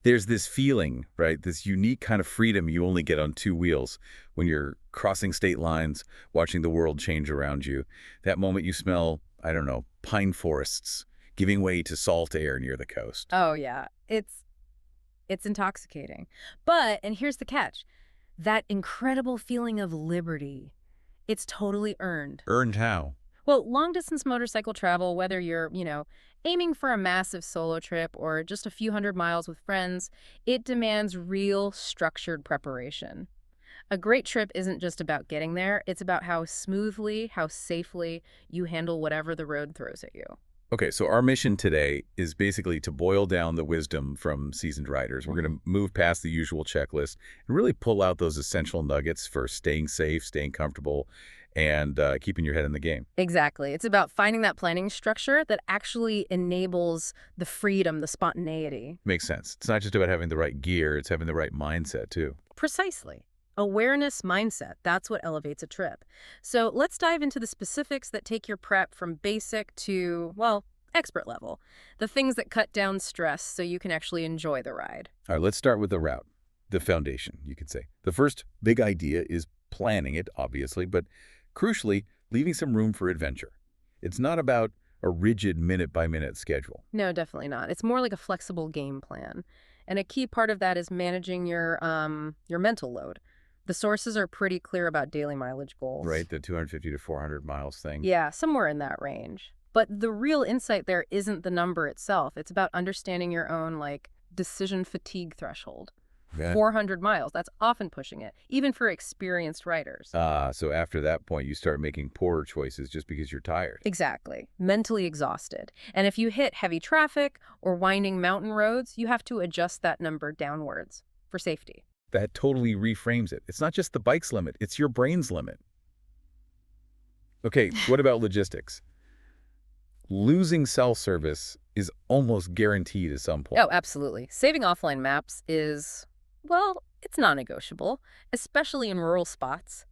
There's this feeling, right? This unique kind of freedom you only get on two wheels when you're crossing state lines, watching the world change around you. That moment you smell, I don't know, pine forests giving way to salt air near the coast. Oh, yeah. It's intoxicating. But, and here's the catch, that incredible feeling of liberty, it's totally earned. Earned how? Well, long-distance motorcycle travel, whether you're, aiming for a massive solo trip or just a few hundred miles with friends, it demands real structured preparation. A great trip isn't just about getting there, it's about how smoothly, how safely you handle whatever the road throws at you. Okay, so our mission today is basically to boil down the wisdom from seasoned riders. We're going to move past the usual checklist and really pull out those essential nuggets for staying safe, staying comfortable, and keeping your head in the game. Exactly. It's about finding that planning structure that actually enables the freedom, the spontaneity. Makes sense. It's not just about having the right gear, it's having the right mindset, too. Precisely. Awareness mindset, that's what elevates a trip. So let's dive into the specifics that take your prep from basic to, well, expert level. The things that cut down stress so you can actually enjoy the ride. All right, let's start with the route, the foundation, you could say. The first big idea is planning it, obviously, but crucially, leaving some room for adventure. It's not about a rigid minute-by-minute schedule. No, definitely not. It's more like a flexible game plan. And a key part of that is managing your mental load. The sources are pretty clear about daily mileage goals. Right, the 250 to 400 miles thing. Yeah, somewhere in that range. But the real insight there isn't the number itself. It's about understanding your own, decision fatigue threshold. Yeah. 400 miles, that's often pushing it, even for experienced riders. So after that point, you start making poorer choices just because you're tired. Exactly. Mentally exhausted. And if you hit heavy traffic or winding mountain roads, you have to adjust that number downwards for safety. That totally reframes it. It's not just the bike's limit, it's your brain's limit. Okay, what about logistics? Losing cell service is almost guaranteed at some point. Oh, absolutely. Saving offline maps is, well, it's non-negotiable, especially in rural spots.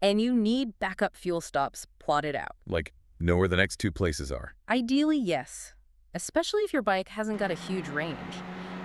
And you need backup fuel stops plotted out. Like, know where the next two places are. Ideally, yes. Especially if your bike hasn't got a huge range.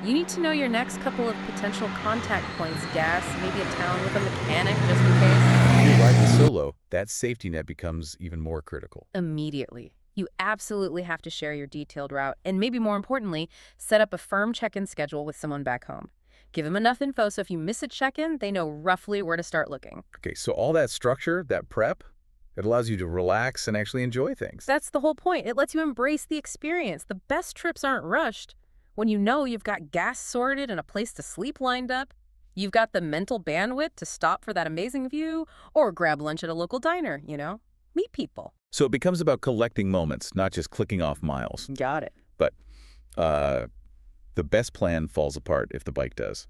You need to know your next couple of potential contact points, gas, maybe a town with a mechanic just in case. If you're riding solo, that safety net becomes even more critical. Immediately. You absolutely have to share your detailed route, and maybe more importantly, set up a firm check-in schedule with someone back home. Give them enough info so if you miss a check-in, they know roughly where to start looking. Okay, so all that structure, that prep, it allows you to relax and actually enjoy things. That's the whole point. It lets you embrace the experience. The best trips aren't rushed. When you know you've got gas sorted and a place to sleep lined up, you've got the mental bandwidth to stop for that amazing view or grab lunch at a local diner, Meet people. So it becomes about collecting moments, not just clicking off miles. Got it. But the best plan falls apart if the bike does.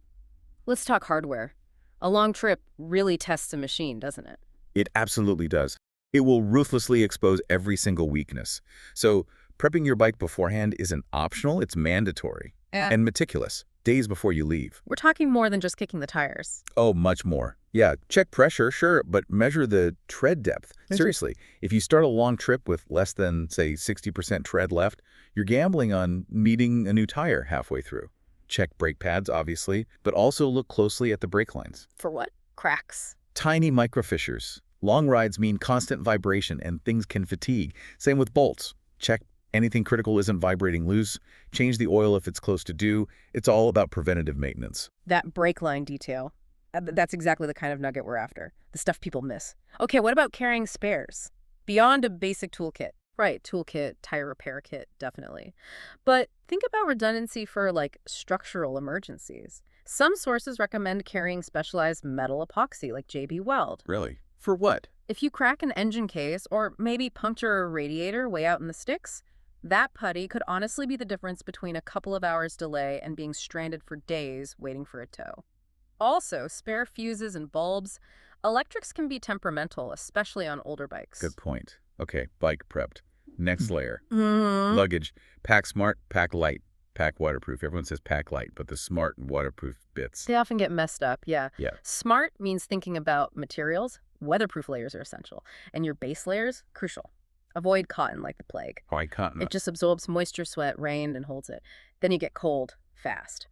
Let's talk hardware. A long trip really tests a machine, doesn't it? It absolutely does. It will ruthlessly expose every single weakness. So prepping your bike beforehand isn't optional, it's mandatory. And meticulous, days before you leave. We're talking more than just kicking the tires. Oh, much more. Yeah, check pressure, sure, but measure the tread depth. Seriously, if you start a long trip with less than, say, 60% tread left, you're gambling on meeting a new tire halfway through. Check brake pads, obviously, but also look closely at the brake lines. For what? Cracks. Tiny microfissures. Long rides mean constant vibration and things can fatigue. Same with bolts. Check anything critical isn't vibrating loose. Change the oil if it's close to due. It's all about preventative maintenance. That brake line detail. That's exactly the kind of nugget we're after. The stuff people miss. Okay, what about carrying spares? Beyond a basic toolkit. Right, toolkit, tire repair kit, definitely. But think about redundancy for, structural emergencies. Some sources recommend carrying specialized metal epoxy like JB Weld. Really? For what? If you crack an engine case or maybe puncture a radiator way out in the sticks, that putty could honestly be the difference between a couple of hours delay and being stranded for days waiting for a tow. Also, spare fuses and bulbs. Electrics can be temperamental, especially on older bikes. Good point. Okay, bike prepped. Next layer. Mm-hmm. Luggage. Pack smart, pack light, pack waterproof. Everyone says pack light, but the smart and waterproof bits. They often get messed up, yeah. Yeah. Smart means thinking about materials. Weatherproof layers are essential. And your base layers, crucial. Avoid cotton like the plague. Why cotton? It just absorbs moisture, sweat, rain, and holds it. Then you get cold fast.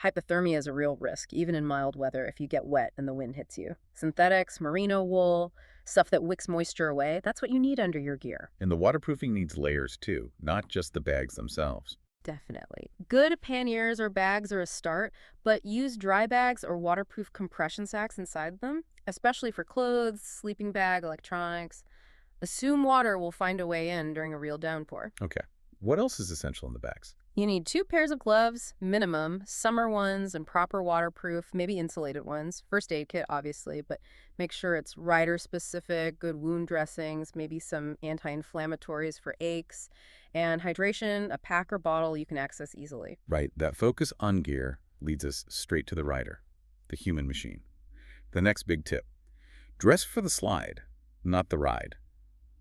Hypothermia is a real risk, even in mild weather if you get wet and the wind hits you. Synthetics, merino wool, stuff that wicks moisture away, that's what you need under your gear. And the waterproofing needs layers too, not just the bags themselves. Definitely. Good panniers or bags are a start, but use dry bags or waterproof compression sacks inside them, especially for clothes, sleeping bag, electronics. Assume water will find a way in during a real downpour. Okay. What else is essential in the bags? You need 2 pairs of gloves, minimum, summer ones and proper waterproof, maybe insulated ones. First aid kit, obviously, but make sure it's rider-specific, good wound dressings, maybe some anti-inflammatories for aches, and hydration, a pack or bottle you can access easily. Right, that focus on gear leads us straight to the rider, the human machine. The next big tip: dress for the slide, not the ride.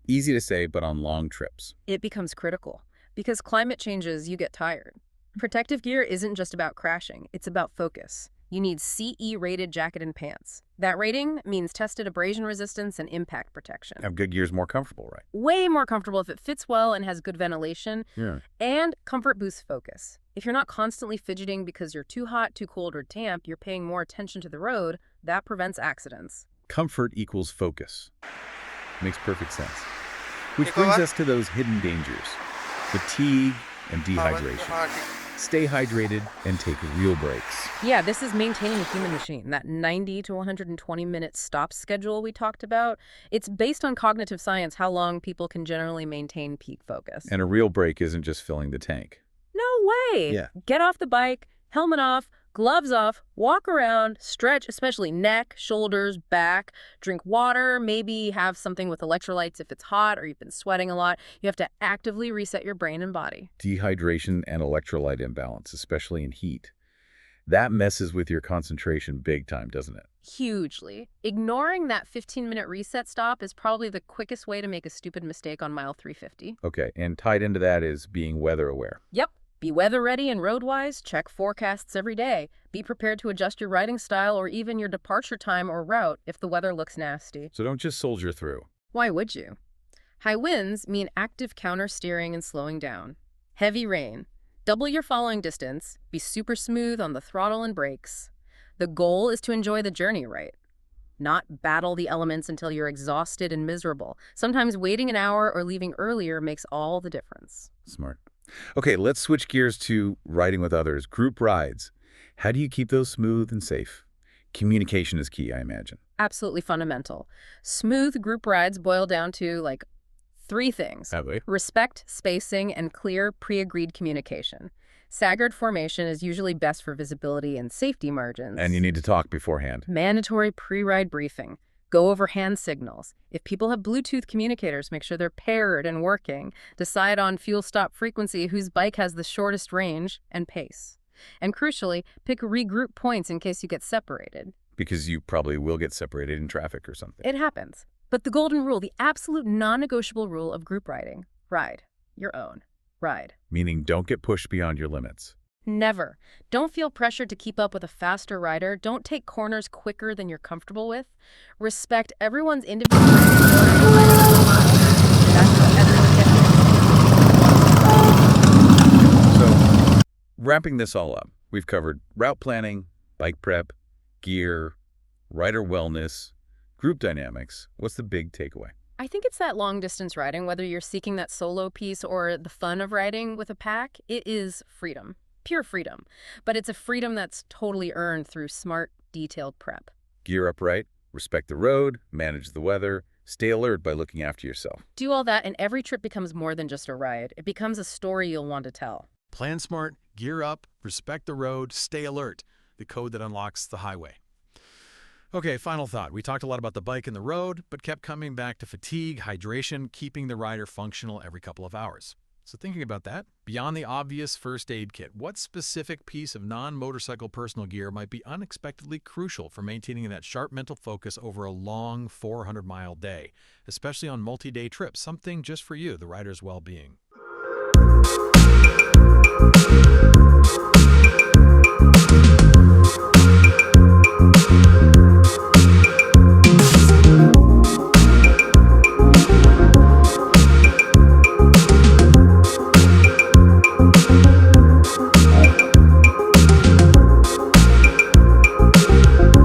Easy to say, but on long trips. It becomes critical. Because climate changes, you get tired. Protective gear isn't just about crashing, it's about focus. You need CE-rated jacket and pants. That rating means tested abrasion resistance and impact protection. Have good gear's more comfortable, right? Way more comfortable if it fits well and has good ventilation. Yeah. And comfort boosts focus. If you're not constantly fidgeting because you're too hot, too cold, or damp, you're paying more attention to the road, that prevents accidents. Comfort equals focus. Makes perfect sense. Which brings us to those hidden dangers: fatigue and dehydration. Stay hydrated and take real breaks. Yeah, this is maintaining a human machine. That 90 to 120-minute stop schedule we talked about, it's based on cognitive science how long people can generally maintain peak focus. And a real break isn't just filling the tank. No way! Yeah. Get off the bike, helmet off, gloves off, walk around, stretch, especially neck, shoulders, back, drink water, maybe have something with electrolytes if it's hot or you've been sweating a lot. You have to actively reset your brain and body. Dehydration and electrolyte imbalance, especially in heat. That messes with your concentration big time, doesn't it? Hugely. Ignoring that 15-minute reset stop is probably the quickest way to make a stupid mistake on mile 350. Okay, and tied into that is being weather aware. Yep. Be weather ready and road-wise, check forecasts every day. Be prepared to adjust your riding style or even your departure time or route if the weather looks nasty. So don't just soldier through. Why would you? High winds mean active counter-steering and slowing down. Heavy rain. Double your following distance. Be super smooth on the throttle and brakes. The goal is to enjoy the journey right, not battle the elements until you're exhausted and miserable. Sometimes waiting an hour or leaving earlier makes all the difference. Smart. Okay, let's switch gears to riding with others, group rides. How do you keep those smooth and safe? Communication is key, I imagine. Absolutely fundamental. Smooth group rides boil down to, 3 things. Respect, spacing, and clear, pre-agreed communication. Staggered formation is usually best for visibility and safety margins. And you need to talk beforehand. Mandatory pre-ride briefing. Go over hand signals. If people have Bluetooth communicators, make sure they're paired and working. Decide on fuel stop frequency, whose bike has the shortest range, and pace. And crucially, pick regroup points in case you get separated. Because you probably will get separated in traffic or something. It happens. But the golden rule, the absolute non-negotiable rule of group riding: ride your own ride. Meaning don't get pushed beyond your limits. Never. Don't feel pressured to keep up with a faster rider. Don't take corners quicker than you're comfortable with. Respect everyone's individual. So, wrapping this all up, we've covered route planning, bike prep, gear, rider wellness, group dynamics. What's the big takeaway? I think it's that long-distance riding, whether you're seeking that solo piece or the fun of riding with a pack, it is freedom. Pure freedom. But it's a freedom that's totally earned through smart, detailed prep. Gear up right, respect the road, manage the weather, stay alert by looking after yourself. Do all that and every trip becomes more than just a ride. It becomes a story you'll want to tell. Plan smart, gear up, respect the road, stay alert. The code that unlocks the highway. Okay, final thought. We talked a lot about the bike and the road, but kept coming back to fatigue, hydration, keeping the rider functional every couple of hours. So thinking about that, beyond the obvious first aid kit, what specific piece of non-motorcycle personal gear might be unexpectedly crucial for maintaining that sharp mental focus over a long 400-mile day, especially on multi-day trips, something just for you, the rider's well-being?